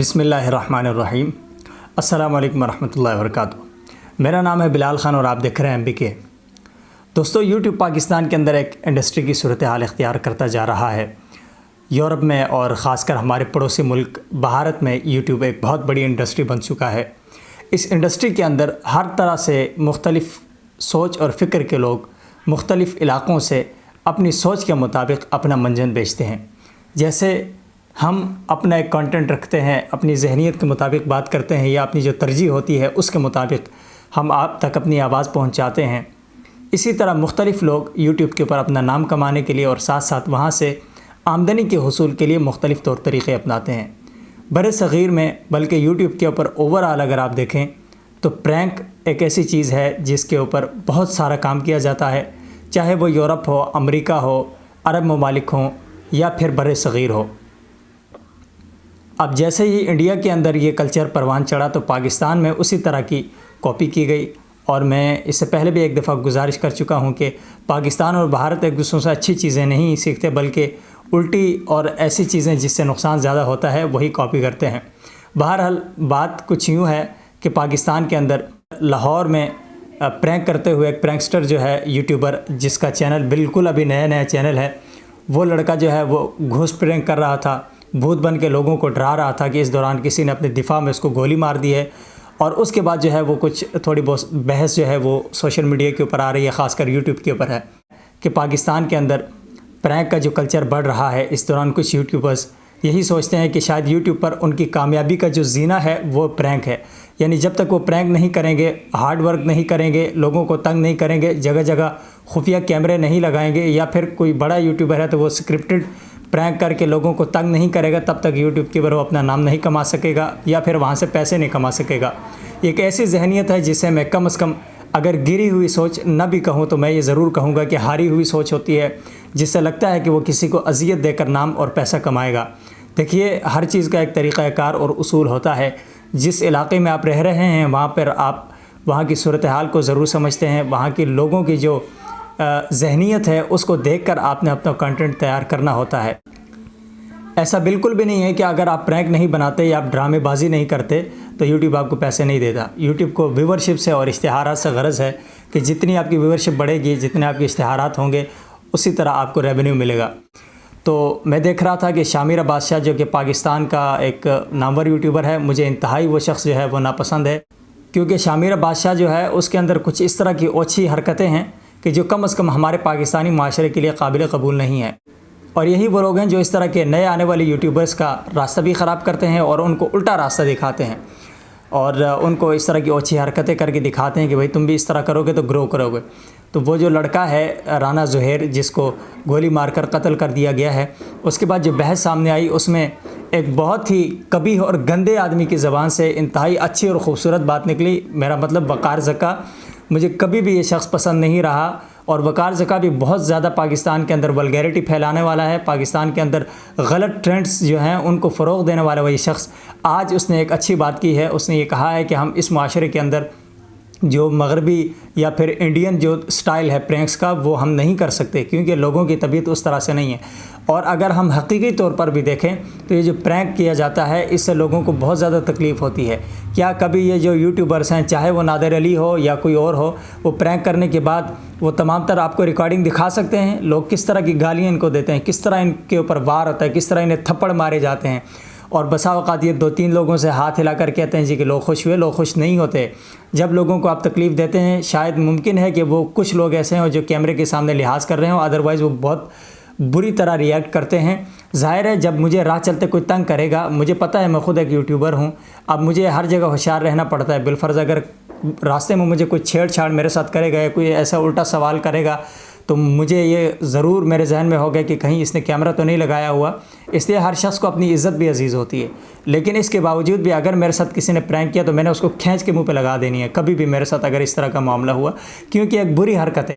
बिस्मिल्लाहिर्रहमानिर्रहीम। अस्सलाम वालेकुम वरहमतुल्लाहि वबरकातुहू। मेरा नाम है बिलाल ख़ान और आप देख रहे हैं MBK। दोस्तों, यूट्यूब पाकिस्तान के अंदर एक इंडस्ट्री की सूरत हाल इख्तियार करता जा रहा है। यूरोप में और ख़ासकर हमारे पड़ोसी मुल्क भारत में यूट्यूब एक बहुत बड़ी इंडस्ट्री बन चुका है। इस इंडस्ट्री के अंदर हर तरह से मुख्तलिफ़ सोच और फ़िक्र के लोग मुख्तलिफ़ इलाक़ों से अपनी सोच के मुताबिक अपना मंजन बेचते हैं। जैसे हम अपना एक कंटेंट रखते हैं, अपनी जहनीत के मुताबिक बात करते हैं या अपनी जो तरजीह होती है उसके मुताबिक हम आप तक अपनी आवाज़ पहुंचाते हैं। इसी तरह मुख्तलिफ़ लोग यूट्यूब के ऊपर अपना नाम कमाने के लिए और साथ साथ वहाँ से आमदनी के हुसूल के लिए मुख्तलिफ़ तौर तरीक़े अपनाते हैं। बड़े सग़ीर में बल्कि यूट्यूब के ऊपर ओवरऑल अगर आप देखें तो प्रैंक एक ऐसी चीज़ है जिसके ऊपर बहुत सारा काम किया जाता है, चाहे वो यूरोप हो, अमेरिका हो, अरब ममालिक हों या फिर बड़े सग़ीर हो। अब जैसे ही इंडिया के अंदर ये कल्चर परवान चढ़ा तो पाकिस्तान में उसी तरह की कॉपी की गई। और मैं इससे पहले भी एक दफ़ा गुजारिश कर चुका हूँ कि पाकिस्तान और भारत एक दूसरों से अच्छी चीज़ें नहीं सीखते बल्कि उल्टी और ऐसी चीज़ें जिससे नुकसान ज़्यादा होता है वही कॉपी करते हैं। बहरहाल बात कुछ यूँ है कि पाकिस्तान के अंदर लाहौर में प्रैंक करते हुए एक प्रैंकस्टर जो है यूट्यूबर, जिसका चैनल बिल्कुल अभी नया चैनल है, वो लड़का जो है वो घूस प्रैंक कर रहा था, भूत बन के लोगों को डरा रहा था कि इस दौरान किसी ने अपने दिफा में उसको गोली मार दी है। और उसके बाद जो है वो कुछ थोड़ी बहुत बहस जो है वो सोशल मीडिया के ऊपर आ रही है, ख़ासकर यूट्यूब के ऊपर है कि पाकिस्तान के अंदर प्रैंक का जो कल्चर बढ़ रहा है। इस दौरान कुछ यूट्यूबर्स यही सोचते हैं कि शायद यूट्यूब पर उनकी कामयाबी का जो जीना है वो प्रैंक है। यानी जब तक वो प्रैंक नहीं करेंगे, हार्ड वर्क नहीं करेंगे, लोगों को तंग नहीं करेंगे, जगह जगह खुफिया कैमरे नहीं लगाएंगे या फिर कोई बड़ा यूट्यूबर है तो वो स्क्रिप्टेड प्रैंक करके लोगों को तंग नहीं करेगा, तब तक यूट्यूब के ऊपर वो अपना नाम नहीं कमा सकेगा या फिर वहाँ से पैसे नहीं कमा सकेगा। एक ऐसी जहनीत है जिसे मैं कम से कम अगर गिरी हुई सोच न भी कहूँ तो मैं ये ज़रूर कहूँगा कि हारी हुई सोच होती है, जिससे लगता है कि वो किसी को अजियत देकर नाम और पैसा कमाएगा। देखिए, हर चीज़ का एक तरीक़ाकार और उसूल होता है। जिस इलाक़े में आप रह रहे हैं वहाँ पर आप वहाँ की सूरत हाल को ज़रूर समझते हैं, वहाँ के लोगों की जो जहनीत है उसको देखकर आपने अपना कंटेंट तैयार करना होता है। ऐसा बिल्कुल भी नहीं है कि अगर आप प्रैंक नहीं बनाते या आप ड्रामेबाजी नहीं करते तो यूट्यूब आपको पैसे नहीं देता। यूट्यूब को व्यूवरशिप से और इश्तिहारात से गरज है कि जितनी आपकी व्यूवरशिप बढ़ेगी, जितने आपके इश्तिहारात होंगे, उसी तरह आपको रेवेन्यू मिलेगा। तो मैं देख रहा था कि शामिरा बादशाह जो कि पाकिस्तान का एक नामवर यूट्यूबर है, मुझे इंतहाई वो शख्स जो है वो नापसंद है, क्योंकि शामिरा बादशाह जो है उसके अंदर कुछ इस तरह की ओछी हरकतें हैं कि जो कम से कम हमारे पाकिस्तानी माशरे के लिए काबिल कबूल नहीं है। और यही वो लोग हैं जो इस तरह के नए आने वाले यूट्यूबर्स का रास्ता भी ख़राब करते हैं और उनको उल्टा रास्ता दिखाते हैं और उनको इस तरह की ओछी हरकतें करके दिखाते हैं कि भाई तुम भी इस तरह करोगे तो ग्रो करोगे। तो वो जो लड़का है राना ज़ुहैर, जिसको गोली मारकर कत्ल कर दिया गया है, उसके बाद जो बहस सामने आई उसमें एक बहुत ही कबीह और गंदे आदमी की ज़बान से इंतहाई अच्छी और ख़ूबसूरत बात निकली। मेरा मतलब वक़ार ज़का, मुझे कभी भी ये शख्स पसंद नहीं रहा और वक़ार ज़का भी बहुत ज़्यादा पाकिस्तान के अंदर वल्गैरिटी फैलाने वाला है। पाकिस्तान के अंदर गलत ट्रेंड्स जो हैं उनको फ़रोग़ देने वाला वही शख्स आज उसने एक अच्छी बात की है। उसने ये कहा है कि हम इस माशरे के अंदर जो मगरबी या फिर इंडियन जो स्टाइल है प्रैंक्स का वो हम नहीं कर सकते, क्योंकि लोगों की तबीयत उस तरह से नहीं है। और अगर हम हकीकी तौर पर भी देखें तो ये जो प्रैंक किया जाता है इससे लोगों को बहुत ज़्यादा तकलीफ़ होती है। क्या कभी ये जो यूट्यूबर्स हैं, चाहे वो नादिर अली हो या कोई और हो, वो प्रैंक करने के बाद वो तमाम तरह आपको रिकॉर्डिंग दिखा सकते हैं, लोग किस तरह की गालियाँ इनको देते हैं, किस तरह इनके ऊपर वार होता है, किस तरह इन्हें थप्पड़ मारे जाते हैं। और बसा औक़ात ये 2-3 लोगों से हाथ हिला कर कहते हैं जी कि लोग खुश हुए। लोग खुश नहीं होते। जब लोगों को आप तकलीफ़ देते हैं, शायद मुमकिन है कि वो कुछ लोग ऐसे हों जो कैमरे के सामने लिहाज कर रहे हों, अदरवाइज़ वो बहुत बुरी तरह रिएक्ट करते हैं। ज़ाहिर है जब मुझे राह चलते कोई तंग करेगा, मुझे पता है मैं ख़ुद एक यूट्यूबर हूँ, अब मुझे हर जगह होशियार रहना पड़ता है। बिलफ़र्ज़ अगर रास्ते में मुझे कोई छेड़छाड़ मेरे साथ करेगा या कोई ऐसा उल्टा सवाल करेगा तो मुझे ये ज़रूर मेरे जहन में होगा कि कहीं इसने कैमरा तो नहीं लगाया हुआ। इसलिए हर शख्स को अपनी इज़्ज़त भी अजीज़ होती है। लेकिन इसके बावजूद भी अगर मेरे साथ किसी ने प्रैंक किया तो मैंने उसको खींच के मुंह पे लगा देनी है, कभी भी मेरे साथ अगर इस तरह का मामला हुआ, क्योंकि एक बुरी हरकत है।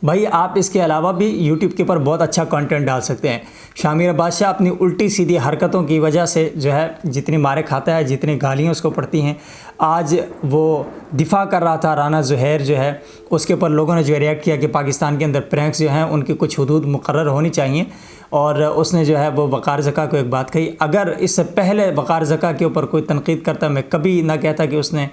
भाई आप इसके अलावा भी यूट्यूब के ऊपर बहुत अच्छा कंटेंट डाल सकते हैं। शामिर बादशाह अपनी उल्टी सीधी हरकतों की वजह से जो है जितनी मारे खाता है, जितनी गालियाँ उसको पड़ती हैं, आज वो दिफा कर रहा था राना ज़ुहैर जो है, उसके ऊपर लोगों ने जो रिएक्ट किया कि पाकिस्तान के अंदर प्रैंक्स जो हैं उनकी कुछ हदूद मुकर्रर होनी चाहिए। और उसने जो है वो वक़ार ज़का को एक बात कही। अगर इससे पहले वक़ार ज़का के ऊपर कोई तनकीद करता, मैं कभी ना कहता कि उसने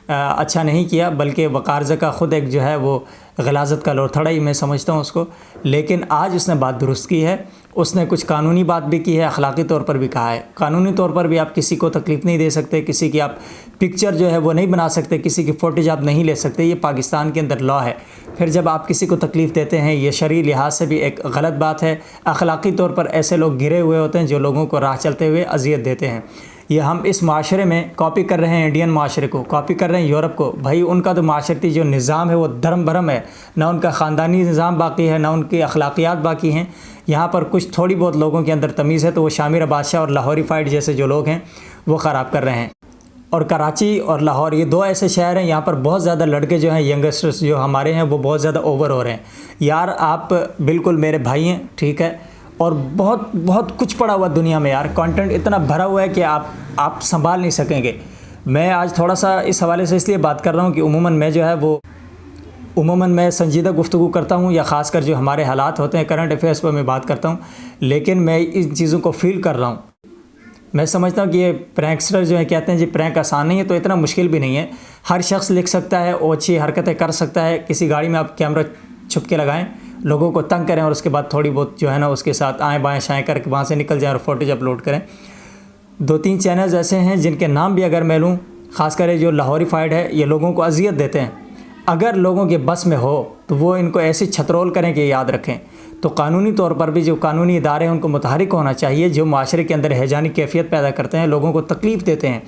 अच्छा नहीं किया, बल्कि वक़ार ज़का ख़ुद एक जो है वो गलाज़त का लोथड़ा ही मैं समझता हूँ उसको। लेकिन आज उसने बात दुरुस्त की है, उसने कुछ कानूनी बात भी की है, अखलाकी तौर पर भी कहा है। कानूनी तौर पर भी आप किसी को तकलीफ़ नहीं दे सकते, किसी की आप पिक्चर जो है वो नहीं बना सकते, किसी की फ़ोटेज आप नहीं ले सकते, ये पाकिस्तान के अंदर लॉ है। फिर जब आप किसी को तकलीफ़ देते हैं, ये शरई लिहाज से भी एक गलत बात है। अखलाकी तौर पर ऐसे लोग घिरे हुए होते हैं जो लोगों को राह चलते हुए अजियत देते हैं। ये हम इस माशरे में कॉपी कर रहे हैं, इंडियन माशरे को कॉपी कर रहे हैं, यूरोप को। भाई उनका तो माशरती जो निज़ाम है वो धर्म भरम है, ना उनका ख़ानदानी निज़ाम बाकी है, ना उनकी अखलाकियात बाकी हैं। यहाँ पर कुछ थोड़ी बहुत लोगों के अंदर तमीज़ है, तो वो शामिर बादशाह और लाहौरी फाइट जैसे जो लोग हैं वो ख़राब कर रहे हैं। और कराची और लाहौर ये दो ऐसे शहर हैं, यहाँ पर बहुत ज़्यादा लड़के जो हैं, यंगस्टर्स जो हमारे हैं, वो बहुत ज़्यादा ओवर हो रहे हैं। यार आप बिल्कुल मेरे भाई हैं, ठीक है, और बहुत बहुत कुछ पड़ा हुआ दुनिया में यार, कंटेंट इतना भरा हुआ है कि आप संभाल नहीं सकेंगे। मैं आज थोड़ा सा इस हवाले से इसलिए बात कर रहा हूँ कि उमूमन मैं जो है वो मैं संजीदा गुफ्तगू करता हूँ, या ख़ासकर जो हमारे हालात होते हैं करंट अफेयर्स पर मैं बात करता हूँ, लेकिन मैं इन चीज़ों को फ़ील कर रहा हूँ। मैं समझता हूँ कि ये प्रैंकस्टर जो है कहते हैं जी प्रैंक आसान नहीं है, तो इतना मुश्किल भी नहीं है। हर शख्स लिख सकता है और अच्छी हरकतें कर सकता है। किसी गाड़ी में आप कैमरा छुप के लगाएं, लोगों को तंग करें और उसके बाद थोड़ी बहुत जो है ना उसके साथ आएँ बाएँ शाएँ करके वहाँ से निकल जाएँ और फोटेज अपलोड करें। 2-3 चैनल्स ऐसे हैं जिनके नाम भी अगर मैं लूँ, ख़ासकर ये जो लाहौरी फाइट है, ये लोगों को अजियत देते हैं। अगर लोगों के बस में हो तो वो इनको ऐसी छतरोल करें कि याद रखें। तो कानूनी तौर पर भी जो कानूनी इदारे हैं उनको मुतहरिक होना चाहिए, जो माशरे के अंदर हैजानी कैफियत पैदा करते हैं, लोगों को तकलीफ़ देते हैं।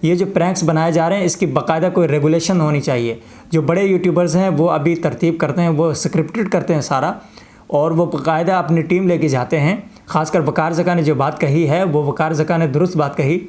ये जो प्रैंक्स बनाए जा रहे हैं इसकी बाकायदा कोई रेगुलेशन होनी चाहिए। जो बड़े यूट्यूबर्स हैं वो अभी तरतीब करते हैं, वो स्क्रिप्टेड करते हैं सारा, और वो बाकायदा अपनी टीम लेके जाते हैं। ख़ासकर वक़ार ज़का ने जो बात कही है वो वक़ार ज़का ने दुरुस्त बात कही,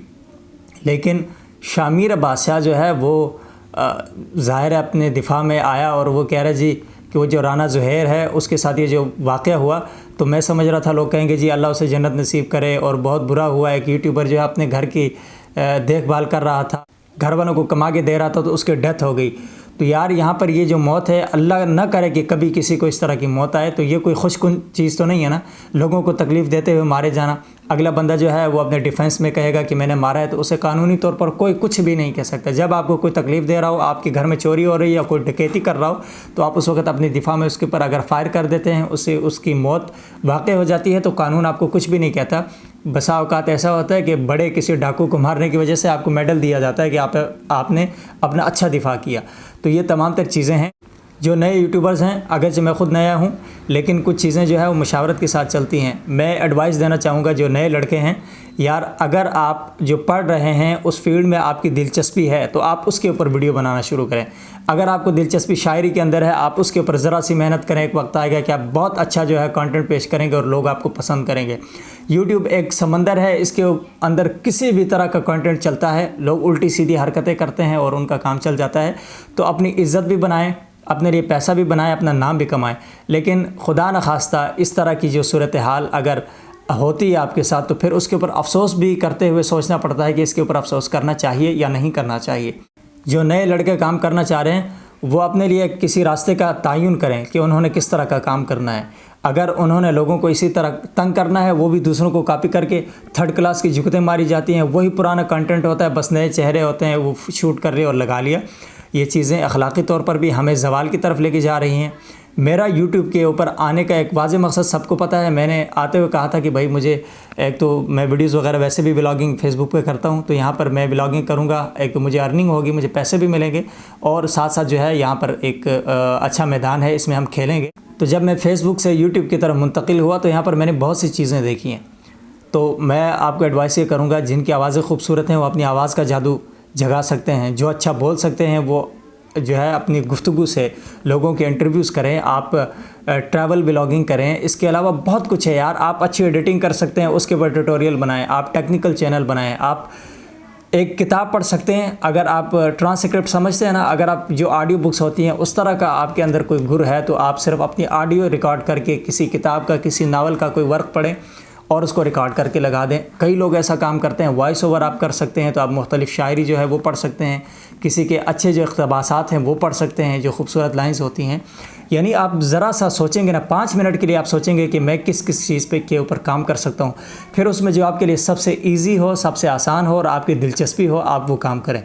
लेकिन शामिर बादशाह जो है वो ज़ाहिर है अपने दिफा में आया और वो कह रहा जी कि वो जो राना ज़ुहैर है उसके साथ ये जो वाक़या हुआ, तो मैं समझ रहा था लोग कहेंगे जी अल्लाह उसे जन्नत नसीब करे और बहुत बुरा हुआ। एक यूट्यूबर जो है अपने घर की देखभाल कर रहा था, घर वालों को कमा के दे रहा था, तो उसकी डेथ हो गई। तो यार यहाँ पर ये जो मौत है, अल्लाह न करे कि कभी किसी को इस तरह की मौत आए, तो ये कोई खुशकुन चीज़ तो नहीं है ना, लोगों को तकलीफ़ देते हुए मारे जाना। अगला बंदा जो है वो अपने डिफेंस में कहेगा कि मैंने मारा है, तो उसे कानूनी तौर पर कोई कुछ भी नहीं कह सकता। जब आपको कोई तकलीफ़ दे रहा हो, आपके घर में चोरी हो रही है या कोई डकैती कर रहा हो, तो आप उस वक्त अपनी दिफा में उसके ऊपर अगर फायर कर देते हैं, उससे उसकी मौत वाक़ हो जाती है, तो कानून आपको कुछ भी नहीं कहता। बसा औकात ऐसा होता है कि बड़े किसी डाकू को मारने की वजह से आपको मेडल दिया जाता है कि आपने अपना अच्छा दिफा किया। तो ये तमाम तर चीज़ें हैं। जो नए यूट्यूबर्स हैं, अगरचे मैं ख़ुद नया हूँ, लेकिन कुछ चीज़ें जो है वो मुशावरत के साथ चलती हैं। मैं एडवाइस देना चाहूँगा जो नए लड़के हैं, यार अगर आप जो पढ़ रहे हैं उस फील्ड में आपकी दिलचस्पी है तो आप उसके ऊपर वीडियो बनाना शुरू करें। अगर आपको दिलचस्पी शायरी के अंदर है, आप उसके ऊपर ज़रा सी मेहनत करें, एक वक्त आएगा कि आप बहुत अच्छा जो है कंटेंट पेश करेंगे और लोग आपको पसंद करेंगे। यूट्यूब एक समंदर है, इसके अंदर किसी भी तरह का कंटेंट चलता है, लोग उल्टी सीधी हरकतें करते हैं और उनका काम चल जाता है। तो अपनी इज़्ज़त भी बनाएं, अपने लिए पैसा भी बनाएं, अपना नाम भी कमाएं। लेकिन खुदा न खास्ता इस तरह की जो सूरत हाल अगर होती है आपके साथ, तो फिर उसके ऊपर अफसोस भी करते हुए सोचना पड़ता है कि इसके ऊपर अफसोस करना चाहिए या नहीं करना चाहिए। जो नए लड़के काम करना चाह रहे हैं वो अपने लिए किसी रास्ते का तयन करें कि उन्होंने किस तरह का काम करना है। अगर उन्होंने लोगों को इसी तरह तंग करना है, वो भी दूसरों को कॉपी करके थर्ड क्लास की जुगतें मारी जाती हैं, वही पुराना कंटेंट होता है, बस नए चेहरे होते हैं, वो शूट कर लिए और लगा लिया। ये चीज़ें अखलाकी तौर पर भी हमें ज़वाल की तरफ लेके जा रही हैं। मेरा यूट्यूब के ऊपर आने का एक वाज़ेह मकसद सबको पता है। मैंने आते हुए कहा था कि भाई मुझे एक तो मैं वीडियोज़ वगैरह वैसे भी व्लॉगिंग फेसबुक पे करता हूँ, तो यहाँ पर मैं व्लॉगिंग करूँगा, एक तो मुझे अर्निंग होगी, मुझे पैसे भी मिलेंगे, और साथ साथ जो है यहाँ पर एक अच्छा मैदान है, इसमें हम खेलेंगे। तो जब मैं फ़ेसबुक से यूट्यूब की तरफ मुंतकिल हुआ तो यहाँ पर मैंने बहुत सी चीज़ें देखी हैं। तो मैं आपको एडवाइस ये करूँगा, जिनकी आवाज़ें खूबसूरत हैं वो अपनी आवाज़ का जादू जगा सकते हैं, जो अच्छा बोल सकते हैं वो जो है अपनी गुफ्तगू से लोगों के इंटरव्यूज़ करें, आप ट्रैवल व्लॉगिंग करें। इसके अलावा बहुत कुछ है यार, आप अच्छी एडिटिंग कर सकते हैं, उसके ऊपर ट्यूटोरियल बनाएं, आप टेक्निकल चैनल बनाएं, आप एक किताब पढ़ सकते हैं। अगर आप ट्रांसक्रिप्ट समझते हैं ना, अगर आप जो ऑडियो बुक्स होती हैं उस तरह का आपके अंदर कोई गुर है तो आप सिर्फ अपनी ऑडियो रिकॉर्ड करके किसी किताब का, किसी नावल का कोई वर्क पढ़ें और उसको रिकॉर्ड करके लगा दें। कई लोग ऐसा काम करते हैं। वॉइस ओवर आप कर सकते हैं, तो आप मुख्तलिफ शायरी जो है वो पढ़ सकते हैं, किसी के अच्छे जो इक़्तिबासात हैं वो पढ़ सकते हैं, जो खूबसूरत लाइन्स होती हैं। यानी आप ज़रा सा सोचेंगे ना, 5 मिनट के लिए आप सोचेंगे कि मैं किस किस चीज़ पे के ऊपर काम कर सकता हूँ, फिर उसमें जो आपके लिए सबसे ईजी हो, सबसे आसान हो और आपकी दिलचस्पी हो, आप वो काम करें।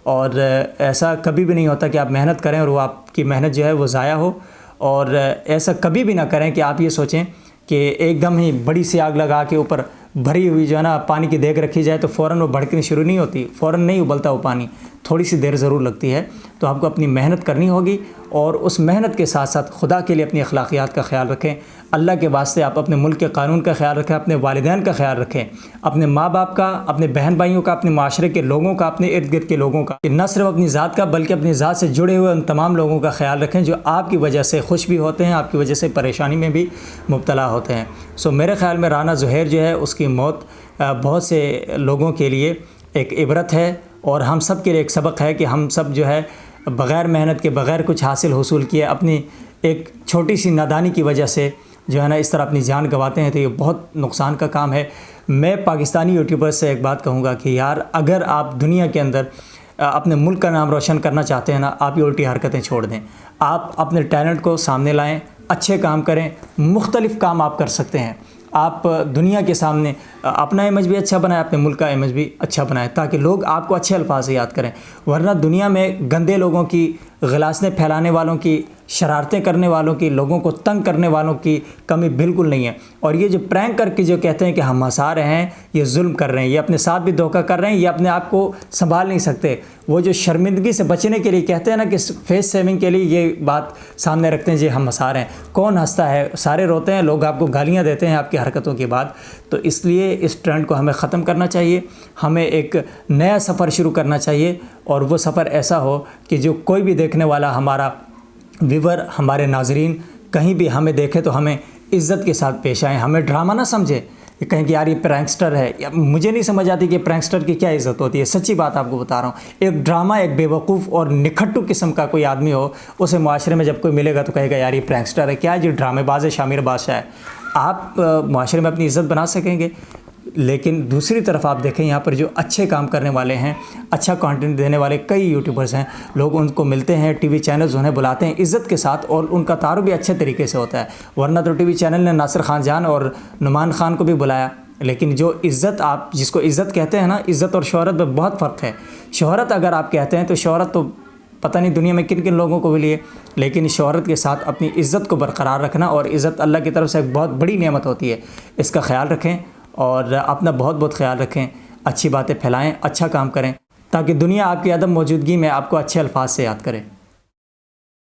और ऐसा कभी भी नहीं होता कि आप मेहनत करें और वो आपकी मेहनत जो है वो ज़ाया हो। और ऐसा कभी भी ना करें कि आप ये सोचें कि एकदम ही बड़ी सी आग लगा के ऊपर भरी हुई जो है ना पानी की देग रखी जाए तो फ़ौरन वो भड़कनी शुरू नहीं होती, फ़ौरन नहीं उबलता वो पानी, थोड़ी सी देर ज़रूर लगती है। तो आपको अपनी मेहनत करनी होगी और उस मेहनत के साथ साथ खुदा के लिए अपनी अखलाकियात का ख्याल रखें। अल्लाह के वास्ते आप अपने मुल्क के कानून का ख्याल रखें, अपने वालिदैन का ख्याल रखें, अपने माँ बाप का, अपने बहन भाइयों का, अपने माशरे के लोगों का, अपने इर्द गिर्द के लोगों का, न सिर्फ अपनी ज़ात का बल्कि अपनी ज़ात से जुड़े हुए उन तमाम लोगों का ख्याल रखें जो आपकी वजह से खुश भी होते हैं, आपकी वजह से परेशानी में भी मुब्तला होते हैं। सो मेरे ख़्याल में राना ज़ुहैर जो है उसकी मौत बहुत से लोगों के लिए एक इबरत है और हम सब के लिए एक सबक है कि हम सब जो है बग़ैर मेहनत के, बग़ैर कुछ हासिल हुसूल किए, अपनी एक छोटी सी नादानी की वजह से जो है ना इस तरह अपनी जान गंवाते हैं। तो ये बहुत नुकसान का काम है। मैं पाकिस्तानी यूट्यूबर्स से एक बात कहूँगा कि यार अगर आप दुनिया के अंदर अपने मुल्क का नाम रोशन करना चाहते हैं ना, आप ये उल्टी हरकतें छोड़ दें। आप अपने टैलेंट को सामने लाएँ, अच्छे काम करें, मुख्तलिफ़ काम आप कर सकते हैं। आप दुनिया के सामने अपना इमेज भी अच्छा बनाएं, अपने मुल्क का इमेज भी अच्छा बनाएं ताकि लोग आपको अच्छे अल्फाज से याद करें। वरना दुनिया में गंदे लोगों की, ग़लाज़तें फैलाने वालों की, शरारतें करने वालों की, लोगों को तंग करने वालों की कमी बिल्कुल नहीं है। और ये जो प्रैंक करके जो कहते हैं कि हम हंसा रहे हैं, ये जुल्म कर रहे हैं, ये अपने साथ भी धोखा कर रहे हैं, ये अपने आप को संभाल नहीं सकते। वो जो शर्मिंदगी से बचने के लिए कहते हैं ना कि फेस सेविंग के लिए ये बात सामने रखते हैं जी हम हंसा रहे हैं। कौन हंसता है? सारे रोते हैं, लोग आपको गालियाँ देते हैं आपकी हरकतों के बाद। तो इसलिए इस ट्रेंड को हमें ख़त्म करना चाहिए। हमें एक नया सफ़र शुरू करना चाहिए और वो सफ़र ऐसा हो कि जो कोई भी देखने वाला, हमारा व्यूवर, हमारे नाजरीन कहीं भी हमें देखे तो हमें इज़्ज़त के साथ पेश आएँ, हमें ड्रामा ना समझे कि कहें कि यार ये प्रैंकस्टर है। या मुझे नहीं समझ आती कि प्रैंकस्टर की क्या इज़्ज़त होती है। सच्ची बात आपको बता रहा हूँ। एक ड्रामा, एक बेवकूफ़ और निखट्टू किस्म का कोई आदमी हो, उसे माशरे में जब कोई मिलेगा तो कहेगा यार ये प्रैंकस्टर है, क्या जो ड्रामेबाज है, शामिर बादशाह है। आप माशरे में अपनी इज़्ज़त बना सकेंगे। लेकिन दूसरी तरफ आप देखें यहाँ पर जो अच्छे काम करने वाले हैं, अच्छा कंटेंट देने वाले कई यूट्यूबर्स हैं, लोग उनको मिलते हैं, टीवी चैनल्स उन्हें बुलाते हैं इज़्ज़त के साथ और उनका तारुफ भी अच्छे तरीके से होता है। वरना तो टीवी चैनल ने नासिर खान जान और नुमान खान को भी बुलाया, लेकिन जो इज़्ज़त, आप जिसको इज़्ज़त कहते हैं ना, इज़्ज़त और शोहरत में बहुत फ़र्क है। शोहरत अगर आप कहते हैं तो शोहरत तो पता नहीं दुनिया में किन किन लोगों को मिली है, लेकिन शोहरत के साथ अपनी इज़्ज़त को बरकरार रखना, और इज़्ज़त अल्लाह की तरफ से एक बहुत बड़ी नेमत होती है, इसका ख्याल रखें और अपना बहुत बहुत ख्याल रखें। अच्छी बातें फैलाएं, अच्छा काम करें ताकि दुनिया आपकी अदम मौजूदगी में आपको अच्छे अल्फाज से याद करे।